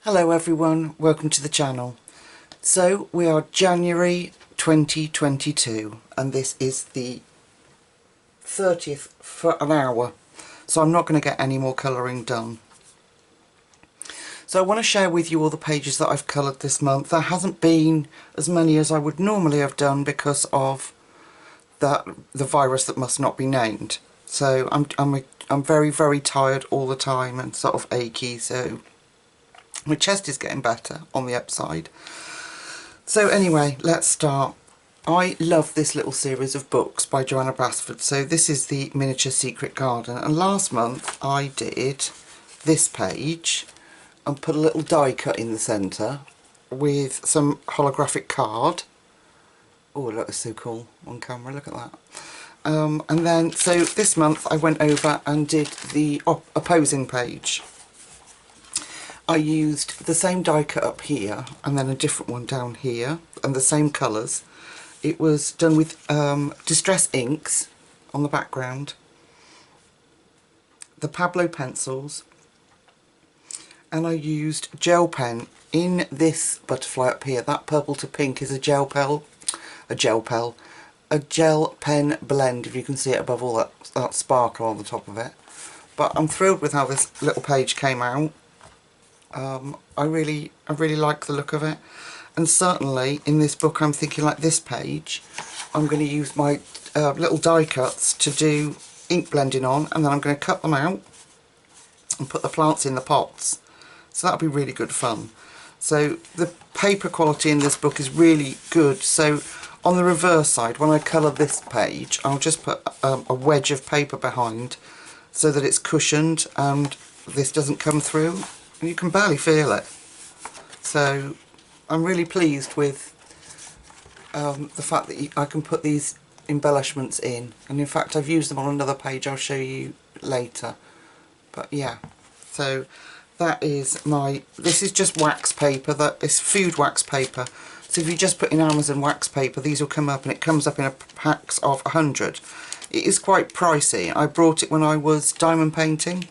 Hello everyone, welcome to the channel. So we are January 2022 and this is the 30th for an hour, so I'm not going to get any more colouring done. So I want to share with you all the pages that I've coloured this month. There hasn't been as many as I would normally have done because of the virus that must not be named. So I'm very tired all the time and sort of achy, so my chest is getting better on the upside. So anyway, let's start. I love this little series of books by Joanna Basford. So this is the Miniature Secret Garden, and last month I did this page and put a little die cut in the centre with some holographic card. Oh, that was so cool on camera, look at that. And then, so this month I went over and did the opposing page. I used the same die cut up here and then a different one down here and the same colours. It was done with Distress inks on the background, the Pablo pencils, and I used gel pen in this butterfly up here. That purple to pink is a gel pen blend, if you can see it above all that sparkle on the top of it. But I'm thrilled with how this little page came out. I really like the look of it, and certainly in this book I'm thinking, like this page, I'm going to use my little die cuts to do ink blending on, and then I'm going to cut them out and put the plants in the pots, so that'll be really good fun. So the paper quality in this book is really good. So on the reverse side, when I colour this page, I'll just put a wedge of paper behind so that it's cushioned and this doesn't come through. And you can barely feel it. So I'm really pleased with the fact that I can put these embellishments in, and in fact I've used them on another page I'll show you later. But yeah, so that is this is just wax paper, that is food wax paper. So if you just put in Amazon wax paper, these will come up, and it comes up in a packs of 100. It is quite pricey. I brought it when I was diamond painting.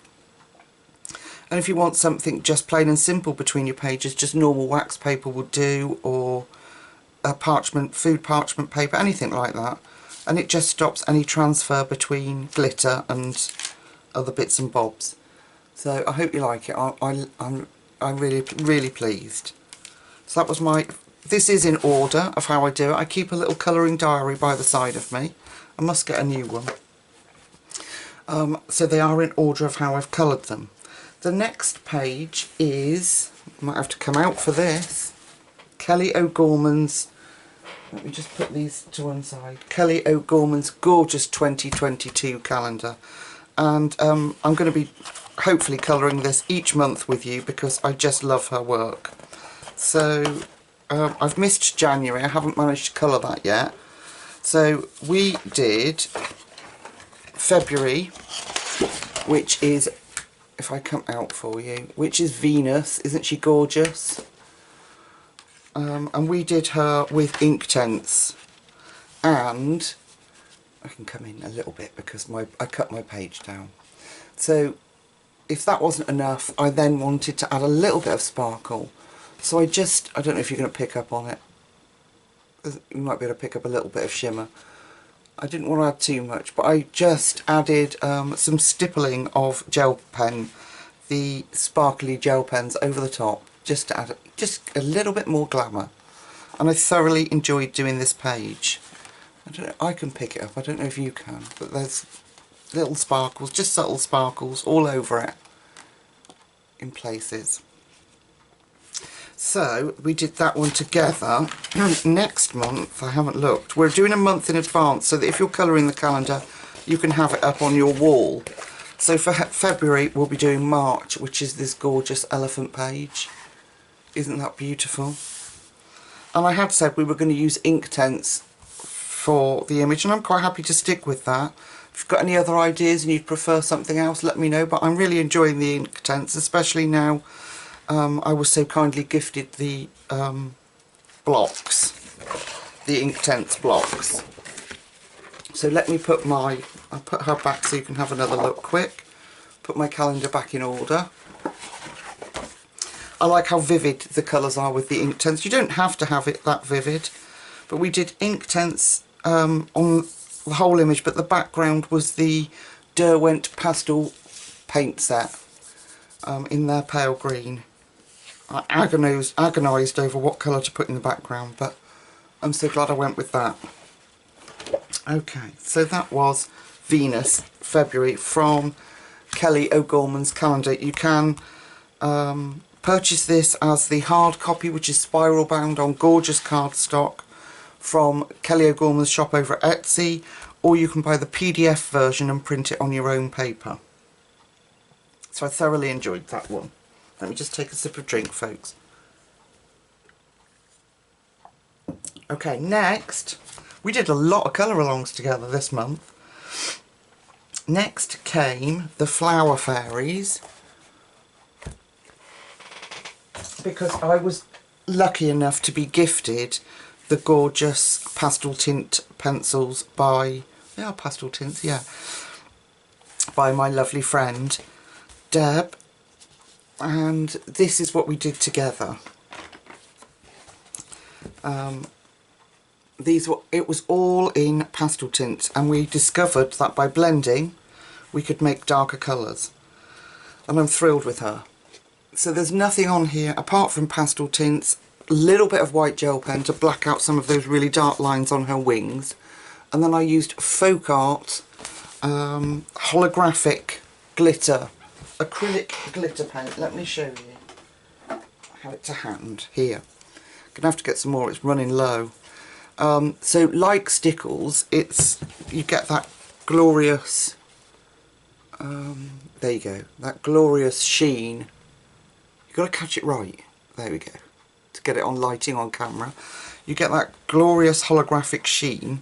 And if you want something just plain and simple between your pages, just normal wax paper would do, or a food parchment paper, anything like that. And it just stops any transfer between glitter and other bits and bobs. So I hope you like it. I'm really pleased. So that was this is in order of how I do it. I keep a little colouring diary by the side of me. I must get a new one. So they are in order of how I've coloured them. The next page is, I might have to come out for this, Kelly O'Gorman's, let me just put these to one side, Kelly O'Gorman's gorgeous 2022 calendar. And I'm going to be hopefully colouring this each month with you because I just love her work. So I've missed January, I haven't managed to colour that yet. So we did February, which is, if I come out for you, which is Venus. Isn't she gorgeous? And we did her with Inktense, and I can come in a little bit because I cut my page down. So if that wasn't enough, I then wanted to add a little bit of sparkle. So I don't know if you're going to pick up on it. You might be able to pick up a little bit of shimmer. I didn't want to add too much, but I just added some stippling of gel pen, the sparkly gel pens over the top, just to add just a little bit more glamour. And I thoroughly enjoyed doing this page. I don't know, I can pick it up, I don't know if you can, but there's little sparkles, just subtle sparkles all over it in places. So we did that one together. Next month, I haven't looked, we're doing a month in advance so that if you're colouring the calendar you can have it up on your wall. So for February we'll be doing March, which is this gorgeous elephant page. Isn't that beautiful? And I had said we were going to use Inktense for the image, and I'm quite happy to stick with that. If you've got any other ideas and you'd prefer something else, let me know, but I'm really enjoying the Inktense, especially now I was so kindly gifted the blocks, the Inktense blocks. So let me put I'll put her back so you can have another look quick. Put my calendar back in order. I like how vivid the colours are with the ink tints. You don't have to have it that vivid, but we did ink tints on the whole image, but the background was the Wont pastel paint set in their pale green. I agonised over what colour to put in the background, but I'm so glad I went with that. Okay, so that was Venus, February, from Kelly O'Gorman's calendar. You can purchase this as the hard copy, which is spiral bound on gorgeous cardstock from Kelly O'Gorman's shop over at Etsy, or you can buy the PDF version and print it on your own paper. So I thoroughly enjoyed that one. Let me just take a sip of drink, folks. Okay, next, we did a lot of colour alongs together this month. Next came the Flower Fairies, because I was lucky enough to be gifted the gorgeous pastel tint pencils by, they are pastel tints, yeah, by my lovely friend Deb, and this is what we did together. It was all in pastel tints, and we discovered that by blending we could make darker colours, and I'm thrilled with her. So there's nothing on here apart from pastel tints, a little bit of white gel pen to black out some of those really dark lines on her wings, and then I used folk art holographic glitter, acrylic glitter paint. Let me show you. I have it to hand here. Gonna have to get some more, it's running low. So like Stickles, you get that glorious, there you go, that glorious sheen. You've got to catch it right, there we go, to get it on lighting on camera. You get that glorious holographic sheen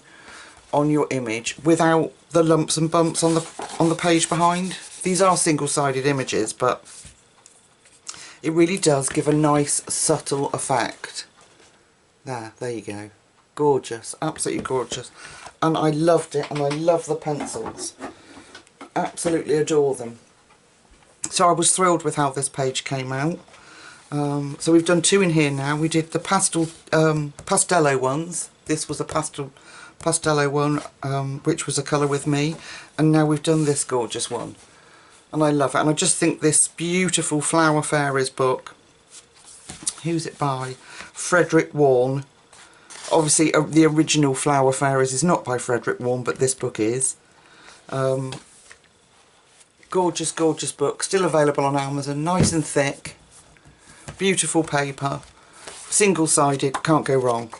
on your image without the lumps and bumps on the page behind. These are single-sided images, but it really does give a nice subtle effect. There you go. Gorgeous, absolutely gorgeous. And I loved it, and I love the pencils. Absolutely adore them. So I was thrilled with how this page came out. So we've done two in here now. We did the pastello ones. This was a pastello one, which was a colour with me. And now we've done this gorgeous one. And I love it. And I just think this beautiful Flower Fairies book, who's it by? Frederick Warne. Obviously the original Flower Fairies is not by Frederick Warne, but this book is. Gorgeous, gorgeous book, still available on Amazon, nice and thick, beautiful paper, single-sided, can't go wrong.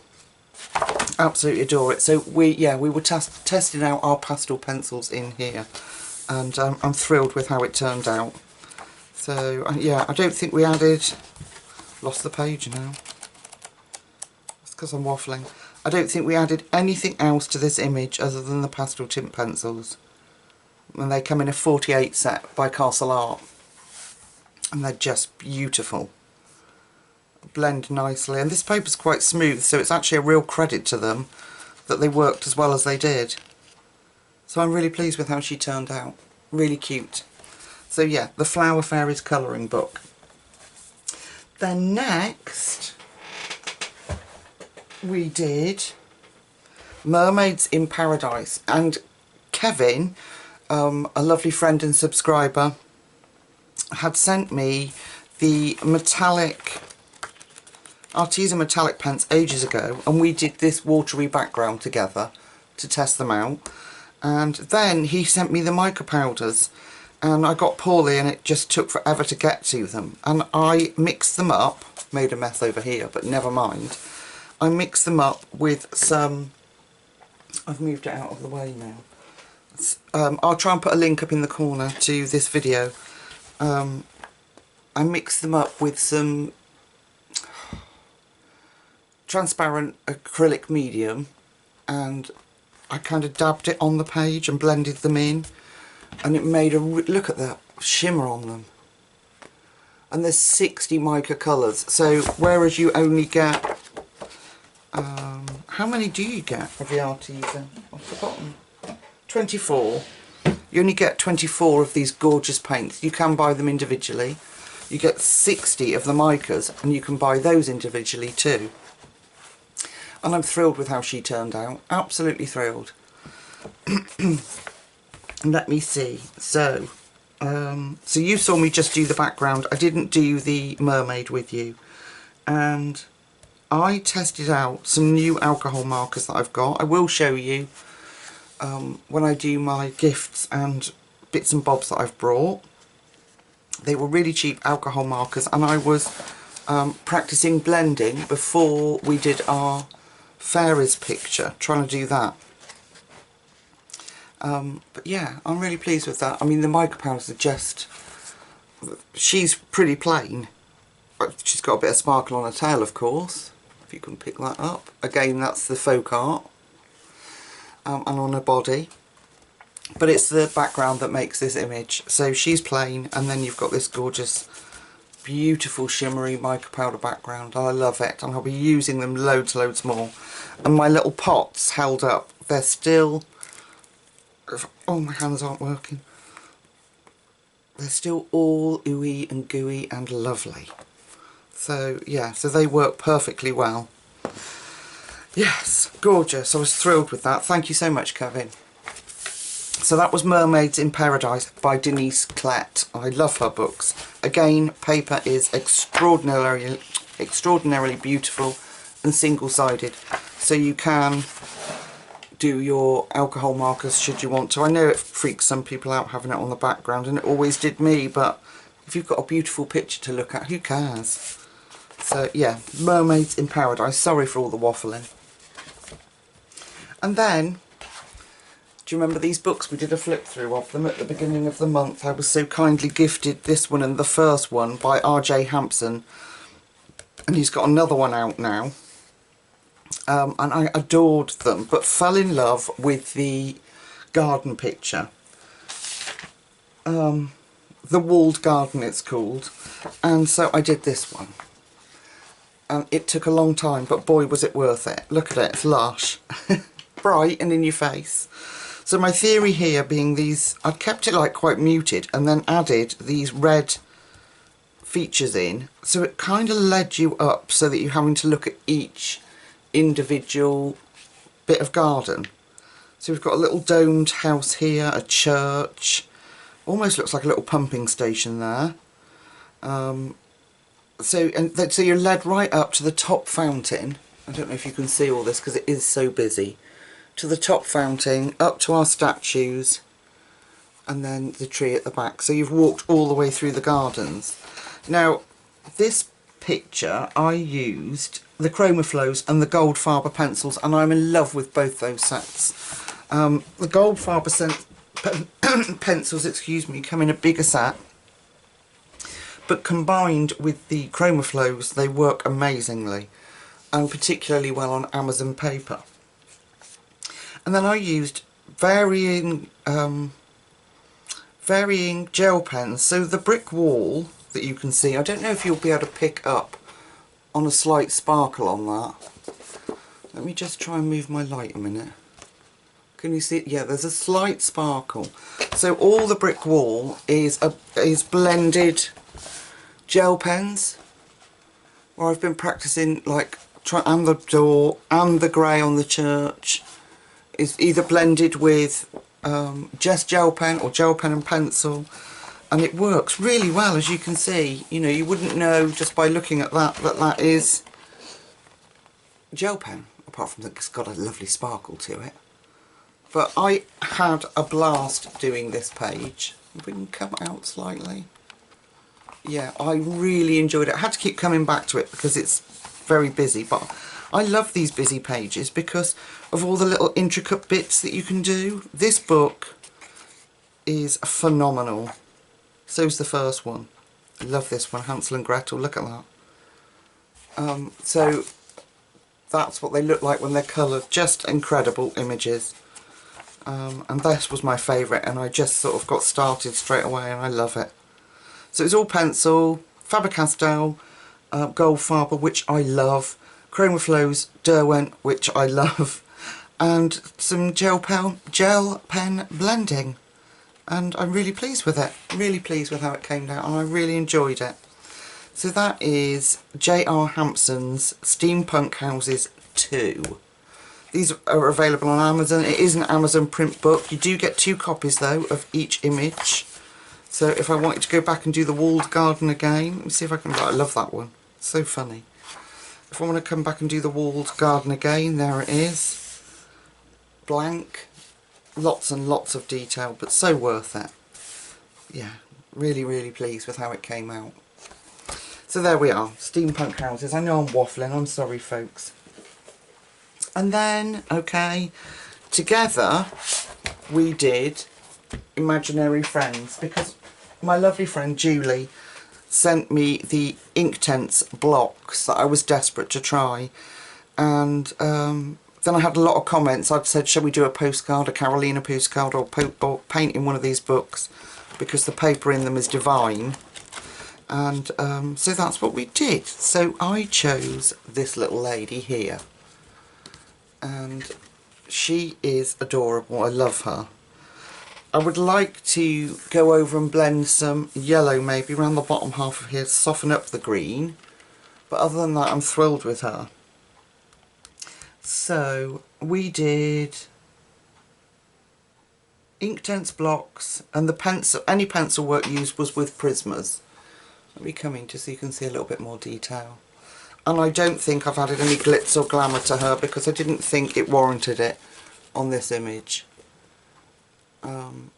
Absolutely adore it. So we were testing out our pastel pencils in here, and I'm thrilled with how it turned out. So yeah, I don't think we added, lost the page now, it's because I'm waffling. I don't think we added anything else to this image other than the pastel tint pencils. And they come in a 48 set by Karlzon, and they're just beautiful. Blend nicely, and this paper's quite smooth, so it's actually a real credit to them that they worked as well as they did. So I'm really pleased with how she turned out. Really cute. So yeah, the Flower Fairies colouring book. Then next we did Mermaids in Paradise, and Kevin, a lovely friend and subscriber, had sent me the artisan metallic pens ages ago, and we did this watery background together to test them out. And then he sent me the mica powders, and I got poorly and it just took forever to get to them, and I mixed them up, made a mess over here, but never mind. I mixed them up with some, I've moved it out of the way now. I'll try and put a link up in the corner to this video. I mixed them up with some transparent acrylic medium, and I kind of dabbed it on the page and blended them in, and it made a look at that shimmer on them. And there's 60 mica colours, so whereas you only get how many do you get of the artisan? I've forgotten. 24. You only get 24 of these gorgeous paints. You can buy them individually, You get 60 of the micas, and you can buy those individually too. And I'm thrilled with how she turned out. Absolutely thrilled. Let me see. So you saw me just do the background. I didn't do the mermaid with you. And I tested out some new alcohol markers that I've got. I will show you when I do my gifts and bits and bobs that I've brought. They were really cheap alcohol markers, and I was practicing blending before we did our Fairies picture, trying to do that. But yeah, I'm really pleased with that. I mean, the mica powders are just... She's pretty plain, but she's got a bit of sparkle on her tail, of course, if you can pick that up. Again, that's the folk art, and on her body. But it's the background that makes this image. So she's plain, and then you've got this gorgeous, beautiful, shimmery mica powder background. I love it, and I'll be using them loads more. And my little pots held up. They're still... Oh, my hands aren't working. They're still all ooey and gooey and lovely. So, yeah, so they work perfectly well. Yes, gorgeous. I was thrilled with that. Thank you so much, Kevin. So that was Mermaids in Paradise by Denise Klett. I love her books. Again, paper is extraordinarily beautiful and single-sided. So you can do your alcohol markers should you want to. I know it freaks some people out having it on the background, and it always did me, but if you've got a beautiful picture to look at, who cares? So yeah, Mermaids in Paradise. Sorry for all the waffling. And then, do you remember these books? We did a flip through of them at the beginning of the month. I was so kindly gifted this one and the first one by R.J. Hampson, and he's got another one out now. And I adored them, but fell in love with the garden picture. The walled garden it's called. And so I did this one. It took a long time, but boy was it worth it. Look at it, it's lush. Bright and in your face. So my theory here being these, I kept it like quite muted and then added these red features in. So it kind of led you up so that you're having to look at each individual bit of garden. So we've got a little domed house here, a church, almost looks like a little pumping station there. So you're led right up to the top fountain. I don't know if you can see all this because it is so busy. To the top fountain, up to our statues, and then the tree at the back. So you've walked all the way through the gardens. Now, this picture I used the Chromaflows and the Goldfarber pencils, and I'm in love with both those sets. The Goldfarber pencils, excuse me, come in a bigger set, but combined with the Chromaflows they work amazingly, and particularly well on Amazon paper. And then I used varying gel pens. So the brick wall that you can see, I don't know if you'll be able to pick up on a slight sparkle on that. Let me just try and move my light a minute. Can you see it? Yeah, there's a slight sparkle. So all the brick wall is blended gel pens, where I've been practicing, like, and the door and the grey on the church is either blended with just gel pen or gel pen and pencil, and it works really well. As you can see, you know, you wouldn't know just by looking at that that is gel pen, apart from that it's got a lovely sparkle to it. But I had a blast doing this page. If we can come out slightly. Yeah, I really enjoyed it. I had to keep coming back to it because it's very busy, but I love these busy pages because of all the little intricate bits that you can do. This book is phenomenal. So's the first one. I love this one, Hansel and Gretel, look at that. So that's what they look like when they're coloured, just incredible images. And this was my favourite, and I just sort of got started straight away, and I love it. So it's all pencil, Faber-Castell, Goldfarber, which I love, Chromaflows, Derwent, which I love, and some gel pen blending. And I'm really pleased with it, really pleased with how it came out, and I really enjoyed it. So that is J.R. Hampson's Steampunk Houses 2. These are available on Amazon. It is an Amazon print book. You do get 2 copies though of each image. So if I wanted to go back and do the walled garden again, let me see if I can, I love that one. It's so funny. If I want to come back and do the walled garden again, there it is. Blank. Lots and lots of detail, but so worth it. Yeah, really, really pleased with how it came out. So there we are, Steampunk Houses. I know I'm waffling, I'm sorry folks. And then, okay, together we did Imaginary Friends, because my lovely friend Julie sent me the Inktense blocks that I was desperate to try, and then I had a lot of comments. I'd said, shall we do a postcard, a Carolina postcard, or paint in one of these books, because the paper in them is divine. And so that's what we did. So I chose this little lady here, and she is adorable. I love her. I would like to go over and blend some yellow maybe around the bottom half of here to soften up the green, but other than that I'm thrilled with her. So we did Inktense blocks, and the pencil, any pencil work used was with Prismas. Let me come in just so you can see a little bit more detail. And I don't think I've added any glitz or glamour to her because I didn't think it warranted it on this image. And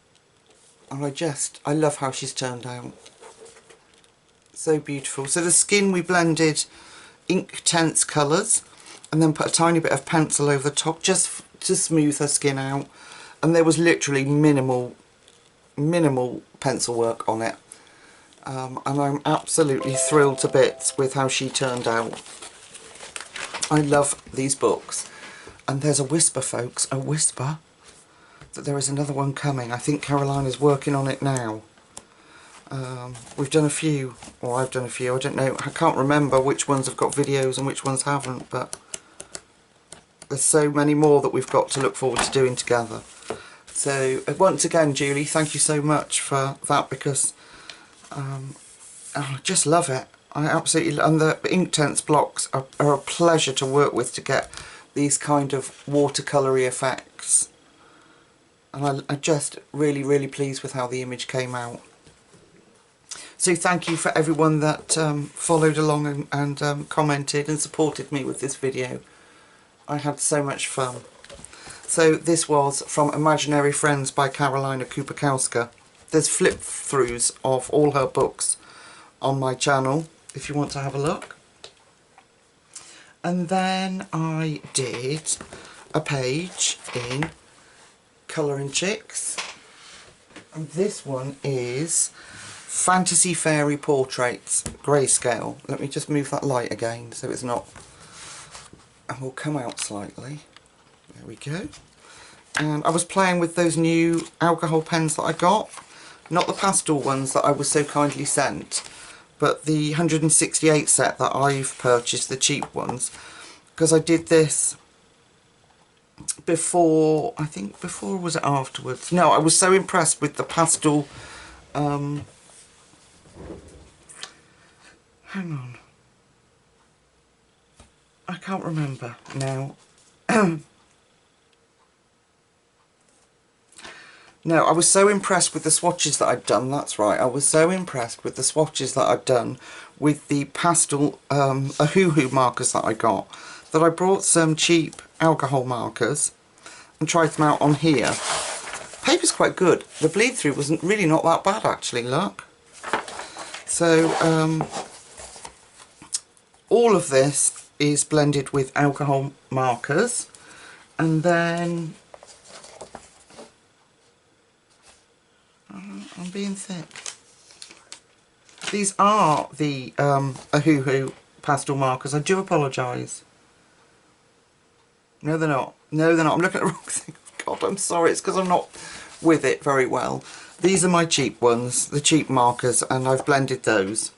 I love how she's turned out. So beautiful. So the skin, we blended Inktense colours and then put a tiny bit of pencil over the top just to smooth her skin out. And there was literally minimal pencil work on it. And I'm absolutely thrilled to bits with how she turned out. I love these books. And there's a whisper, folks, a whisper that there is another one coming. I think Carolina's working on it now. We've done a few, or I've done a few, I don't know, I can't remember which ones have got videos and which ones haven't, but there's so many more that we've got to look forward to doing together. So once again, Julie, thank you so much for that, because I just love it. I absolutely, and the Inktense blocks are a pleasure to work with to get these kind of watercolory effects. And I'm just really pleased with how the image came out. So thank you for everyone that followed along and commented and supported me with this video. I had so much fun. So this was from Imaginary Friends by Karolina Kupakowska. There's flip-throughs of all her books on my channel if you want to have a look. And then I did a page in Colouring Chicks, and this one is Fantasy Fairy Portraits Grayscale. Let me just move that light again so it's not, and we'll come out slightly. There we go. And I was playing with those new alcohol pens that I got, not the pastel ones that I was so kindly sent, but the 168 set that I've purchased, the cheap ones, because I did this before, I think before, or was it afterwards? No, I was so impressed with the pastel, hang on, I can't remember now. No, I was so impressed with the swatches that I'd done, that's right, I was so impressed with the swatches that I'd done with the pastel Ahuhu markers that I got, that I brought some cheap alcohol markers and tried them out on here. Paper's quite good. The bleed through wasn't really not that bad actually, look. So all of this is blended with alcohol markers, and then I'm being thick. These are the Ahuhu pastel markers. I do apologise. No, they're not. No, they're not. I'm looking at the wrong thing. God, I'm sorry. It's because I'm not with it very well. These are my cheap ones, the cheap markers, and I've blended those.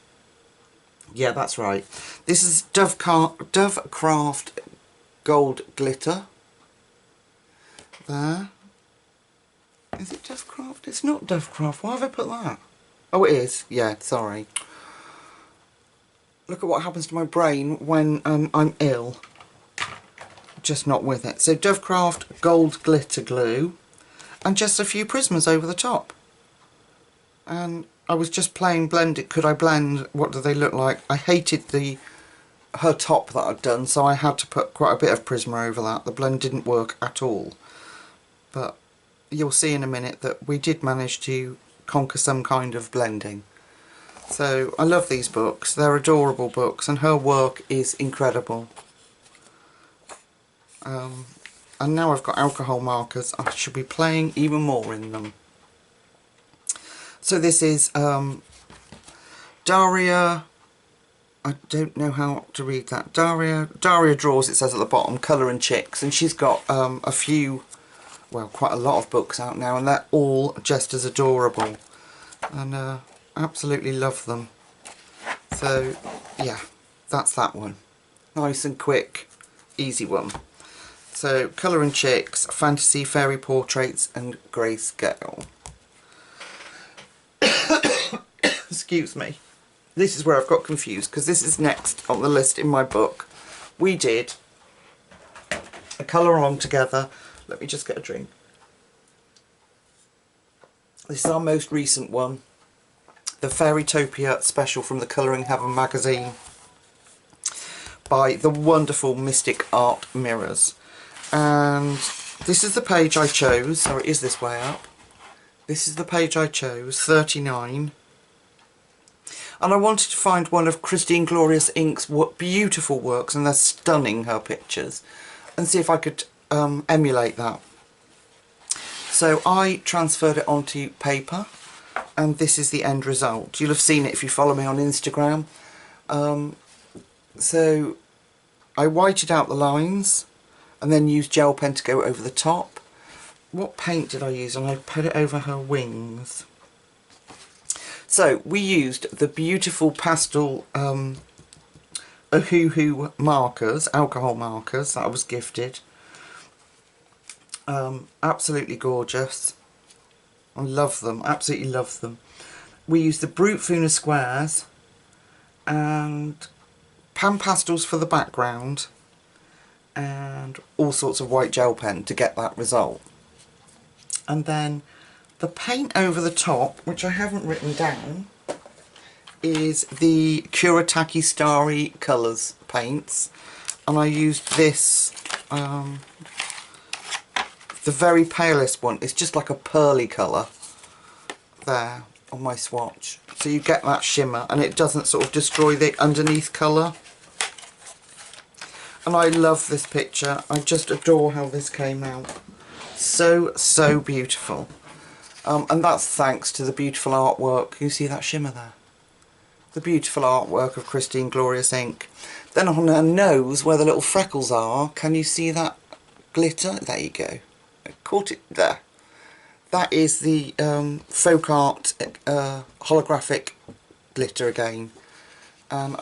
Yeah, that's right. This is Dovecraft Gold Glitter. There. Is it Dovecraft? It's not Dovecraft. Why have I put that? Oh, it is. Yeah, sorry. look at what happens to my brain when I'm ill. Just not with it. So Dovecraft gold glitter glue and just a few Prismas over the top. And I was just playing blended. Could I blend? What do they look like? I hated her top that I'd done, so I had to put quite a bit of Prisma over that. The blend didn't work at all. But you'll see in a minute that we did manage to conquer some kind of blending. So I love these books. They're adorable books and her work is incredible. And now I've got alcohol markers, I should be playing even more in them. So this is Daria, I don't know how to read that, Daria Draws, it says at the bottom, Colour and Chicks, and she's got a few, well, quite a lot of books out now, and they're all just as adorable, and absolutely love them. So yeah, that's that one. Nice and quick, easy one. So Colour and Chicks, Fantasy, Fairy Portraits and Grayscale. Excuse me. This is where I've got confused because this is next on the list in my book. We did a colour along together. Let me just get a drink. This is our most recent one. The Fairytopia special from the Colouring Heaven magazine by the wonderful Mystic Art Mirrors. And this is the page I chose, so it is this way up. This is the page I chose, 39. And I wanted to find one of Christine Glorious Ink's beautiful works, and they're stunning, her pictures, and see if I could emulate that. So I transferred it onto paper, and this is the end result. You'll have seen it if you follow me on Instagram. So I whited out the lines, and then used gel pen to go over the top. What paint did I use? And I put it over her wings. So we used the beautiful pastel Ohuhu markers, alcohol markers that I was gifted. Absolutely gorgeous. I love them, absolutely love them. We used the Brute Funa squares and pan pastels for the background, and all sorts of white gel pen to get that result. And then the paint over the top, which I haven't written down, is the Kuretake Starry Colours paints, and I used this, the very palest one. It's just like a pearly colour there on my swatch, so you get that shimmer and it doesn't sort of destroy the underneath colour. And I love this picture. I just adore how this came out. So beautiful. And that's thanks to the beautiful artwork. You see that shimmer there? The beautiful artwork of Christine Glorious Ink. Then on her nose, where the little freckles are, can you see that glitter? There you go. I caught it there. That is the folk art holographic glitter again. And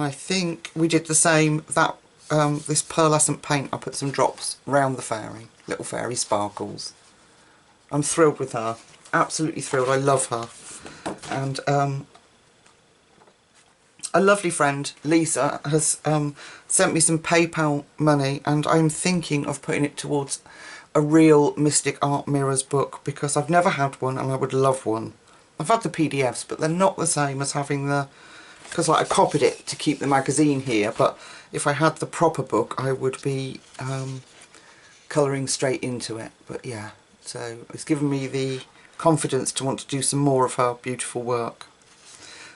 I think we did the same, that this pearlescent paint, I put some drops round the fairy, little fairy sparkles. I'm thrilled with her, absolutely thrilled, I love her. And a lovely friend, Lisa, has sent me some PayPal money, and I'm thinking of putting it towards a real Mystic Art Mirrors book, because I've never had one and I would love one. I've had the PDFs, but they're not the same as having the, because like, I copied it to keep the magazine here, but if I had the proper book I would be colouring straight into it. But yeah, so it's given me the confidence to want to do some more of her beautiful work.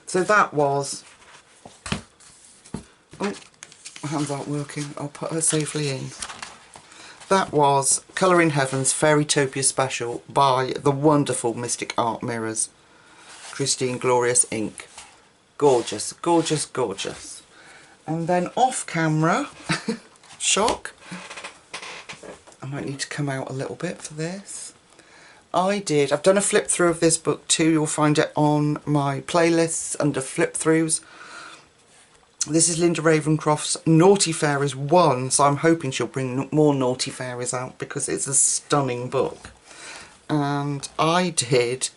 So that was, oh, my hands aren't working, I'll put her safely in. That was Colour in Heaven's Fairytopia special by the wonderful Mystic Art Mirrors, Christine Glorious Ink. Gorgeous, gorgeous, gorgeous. And then off camera, shock, I might need to come out a little bit for this. I've done a flip through of this book too. You'll find it on my playlists under flip throughs. This is Linda Ravenscroft's Naughty Fairies 1, so I'm hoping she'll bring more Naughty Fairies out because it's a stunning book. And I did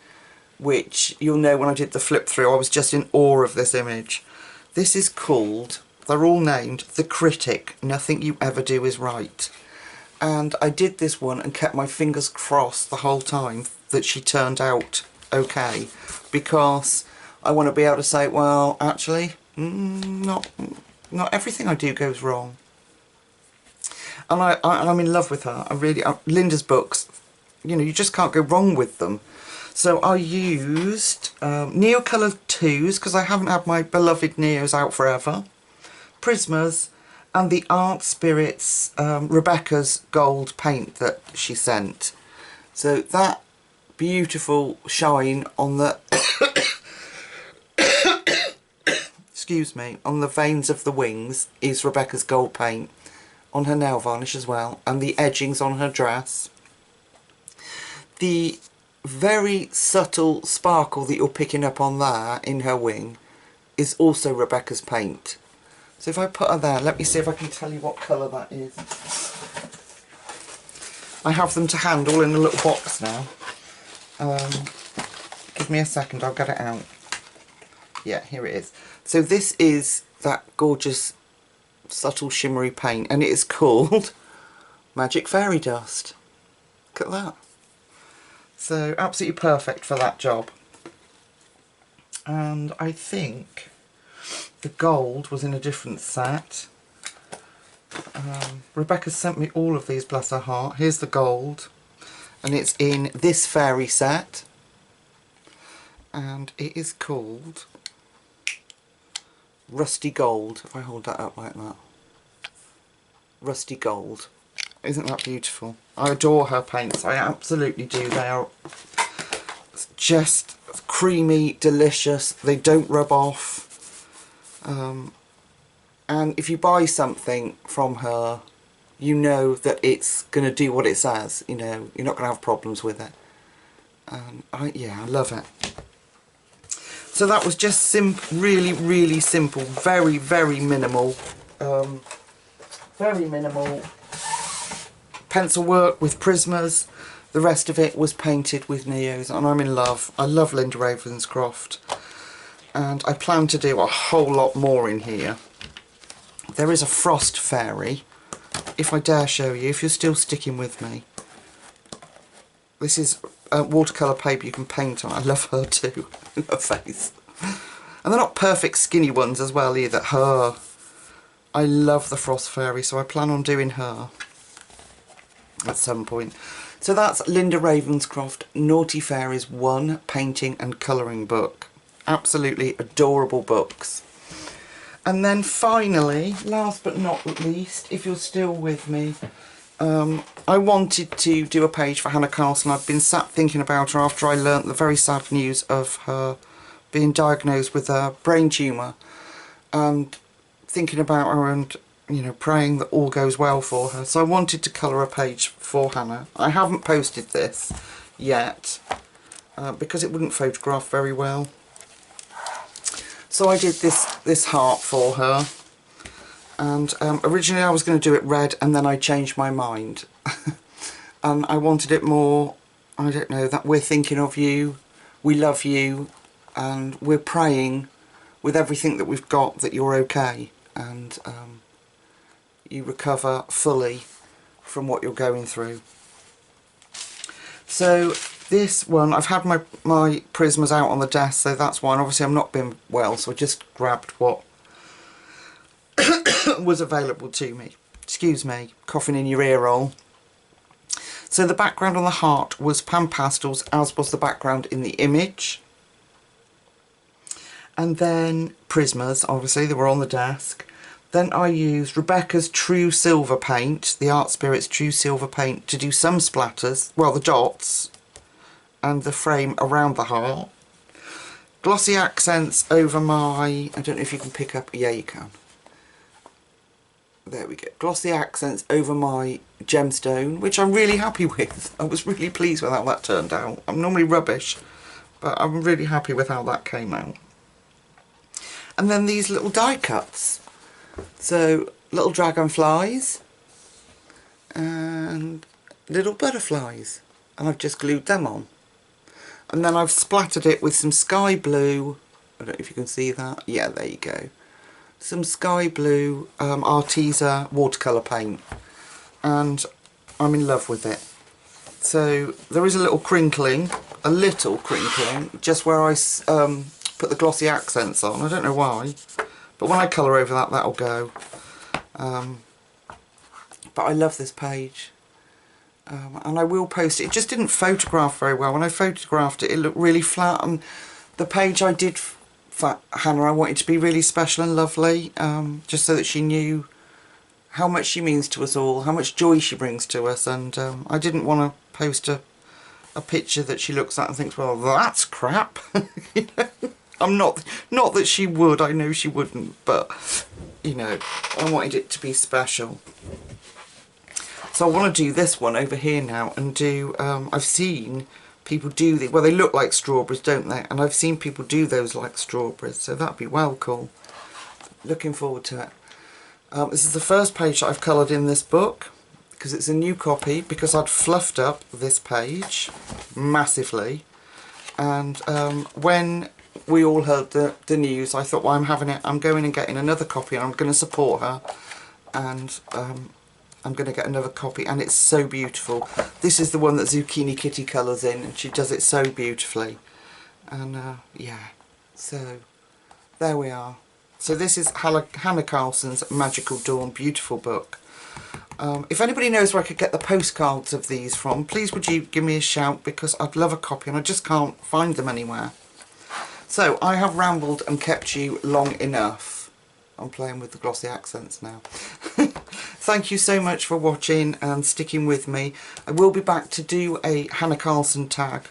which you'll know when I did the flip through, I was just in awe of this image. This is called, they're all named, The Critic, Nothing You Ever Do Is Right. And I did this one and kept my fingers crossed the whole time that she turned out okay, because I want to be able to say, well, actually, not everything I do goes wrong. And I'm in love with her. Linda's books, you know, you just can't go wrong with them. So I used Neocolour 2s, because I haven't had my beloved Neos out forever, Prismas, and the Art Spirits Rebecca's gold paint that she sent. So that beautiful shine on the excuse me, on the veins of the wings is Rebecca's gold paint, on her nail varnish as well, and the edgings on her dress. The very subtle sparkle that you're picking up on there in her wing is also Rebecca's paint. So if I put her there, let me see if I can tell you what colour that is. I have them to hand all in a little box now. Give me a second, I'll get it out. Yeah, here it is. So this is that gorgeous subtle shimmery paint, and it is called Magic Fairy Dust. Look at that. So absolutely perfect for that job. And I think the gold was in a different set. Rebecca sent me all of these, bless her heart. Here's the gold, and it's in this fairy set, and it is called Rusty Gold. If I hold that up like that, Rusty Gold. Isn't that beautiful? I adore her paints, I absolutely do. They are just creamy, delicious, they don't rub off. And if you buy something from her, you know that it's going to do what it says, you know, you're not going to have problems with it. Yeah, I love it. So that was just really, really simple, very, very minimal, pencil work with Prismas. The rest of it was painted with Neos, and I'm in love. I love Linda Ravenscroft, and I plan to do a whole lot more in here. There is a frost fairy, if I dare show you, if you're still sticking with me. This is watercolour paper you can paint on. I love her too, her face. And they're not perfect skinny ones as well either. Her. I love the frost fairy, so I plan on doing her at some point. So that's Linda Ravenscroft, Naughty Fairies 1 painting and colouring book. Absolutely adorable books. And then finally, last but not least, if you're still with me, I wanted to do a page for Hannah Karlzon. I've been sat thinking about her after I learnt the very sad news of her being diagnosed with a brain tumour, and thinking about her and, you know, praying that all goes well for her. So I wanted to colour a page for Hannah. I haven't posted this yet because it wouldn't photograph very well. So I did this heart for her, and originally I was going to do it red, and then I changed my mind. And I wanted it more, I don't know, that we're thinking of you, we love you, and we're praying with everything that we've got that you're okay, and you recover fully from what you're going through. So this one, I've had my Prismas out on the desk, so that's why. And obviously I'm not been well, so I just grabbed what was available to me. Excuse me, coughing in your ear roll. So the background on the heart was Pan Pastels, as was the background in the image. And then Prismas, obviously, they were on the desk. Then I used Rebecca's True Silver paint, the Art Spirits True Silver paint, to do some splatters, well, the dots, and the frame around the heart. Glossy accents over my, I don't know if you can pick up, yeah you can. There we go. Glossy accents over my gemstone, which I'm really happy with. I was really pleased with how that turned out. I'm normally rubbish, but I'm really happy with how that came out. And then these little die cuts. So, little dragonflies and little butterflies. And I've just glued them on. And then I've splattered it with some sky blue. I don't know if you can see that. Yeah, there you go. Some sky blue Arteza watercolour paint. And I'm in love with it. So there is a little crinkling, just where I put the glossy accents on. I don't know why, but when I colour over that, that'll go. But I love this page. And I will post it. It just didn't photograph very well. When I photographed it, it looked really flat. And the page I did for Hannah, I wanted to be really special and lovely, just so that she knew how much she means to us all, how much joy she brings to us. And I didn't want to post a picture that she looks at and thinks, well, that's crap. You know? I'm not that she would, I know she wouldn't, but, you know, I wanted it to be special. So I want to do this one over here now and do, I've seen people do the, well, they look like strawberries, don't they? And I've seen people do those like strawberries, so that'd be well cool. Looking forward to it. This is the first page that I've coloured in this book, because it's a new copy, because I'd fluffed up this page massively. And when we all heard the news, I thought, well, I'm going and getting another copy, and I'm going to support her. And I'm going to get another copy, and it's so beautiful. This is the one that Zucchini Kitty colours in, and she does it so beautifully. And yeah, so there we are. So this is Hannah Karlzon's Magical Dawn, beautiful book. If anybody knows where I could get the postcards of these from, please would you give me a shout, because I'd love a copy and I just can't find them anywhere. So I have rambled and kept you long enough. I'm playing with the glossy accents now. Thank you so much for watching and sticking with me. I will be back to do a Hannah Karlzon tag,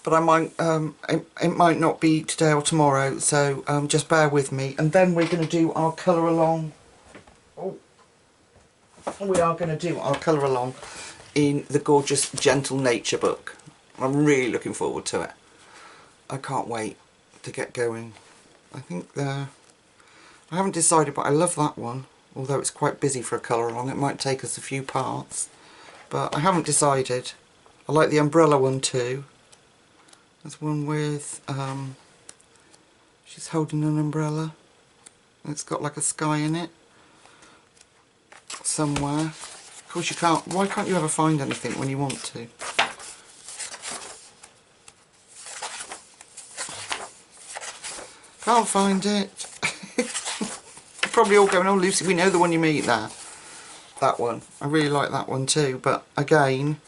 but I might it might not be today or tomorrow, so just bear with me. And then we're going to do our colour along. Oh, we are going to do our colour along in the gorgeous Gentle Nature book. I'm really looking forward to it. I can't wait to get going. I think I haven't decided, but I love that one. Although it's quite busy for a colour along, it might take us a few parts. But I haven't decided. I like the umbrella one too. There's one with, she's holding an umbrella. And it's got like a sky in it. Somewhere. Of course you can't, why can't you ever find anything when you want to? Can't find it. Probably all going, oh Lucy, we know the one you mean there. That one. I really like that one too, but again,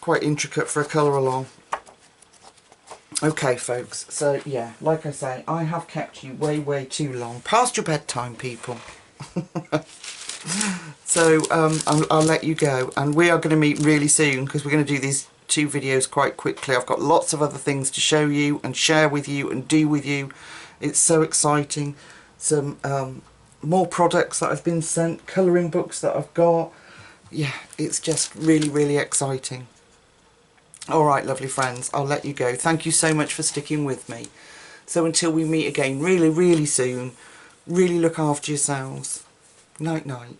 quite intricate for a colour along. Okay folks, so yeah, like I say, I have kept you way too long. Past your bedtime, people. So I'll let you go, and we are going to meet really soon, because we're going to do these 2 videos quite quickly. I've got lots of other things to show you and share with you and do with you. It's so exciting. Some more products that I've been sent, colouring books that I've got. Yeah, it's just really exciting. Alright lovely friends, I'll let you go. Thank you so much for sticking with me. So until we meet again really soon, really look after yourselves. Night night.